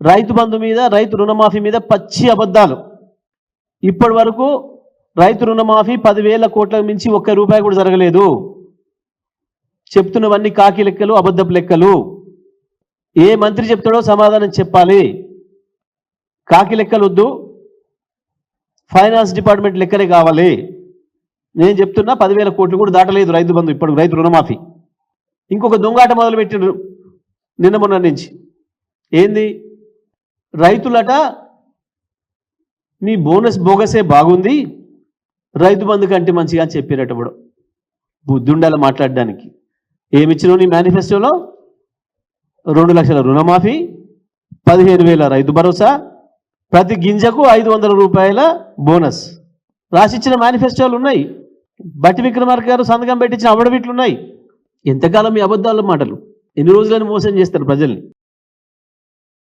రైతు బంధు మీద, రైతు రుణమాఫీ మీద పచ్చి అబద్ధాలు. ఇప్పటి వరకు రైతు రుణమాఫీ 10,000 కోట్లకు మించి ఒక్క రూపాయి కూడా జరగలేదు. చెప్తున్నవన్నీ కాకి లెక్కలు, అబద్ధపు లెక్కలు. ఏ మంత్రి చెప్తాడో సమాధానం చెప్పాలి. కాకి లెక్కలు వద్దు, ఫైనాన్స్ డిపార్ట్మెంట్ లెక్కలే కావాలి. నేను చెప్తున్నా 10,000 కోట్లు కూడా దాటలేదు రైతు బంధు, ఇప్పుడు రైతు రుణమాఫీ. ఇంకొక దొంగాట మొదలు పెట్టిండ్రు నిన్న మొన్న నుంచి. ఏంది? రైతులట మీ బోనస్ బోగసే బాగుంది, రైతు బంధు కంటే మంచిగా అని చెప్పారట. కూడా బుద్ధుండాల మాట్లాడడానికి. ఏమిచ్చినావు నీ మేనిఫెస్టోలో? 2 లక్షల రుణమాఫీ, 15,000 రైతు భరోసా, ప్రతి గింజకు 500 రూపాయల బోనస్ రాసిచ్చిన మేనిఫెస్టోలు ఉన్నాయి. బట్టి విక్రమార్క గారు సంతకం పెట్టించిన అఫిడవిట్లు ఉన్నాయి. ఎంతకాలం మీ అబద్ధాల మాటలు? ఎన్ని రోజులని మోసం చేస్తారు ప్రజల్ని?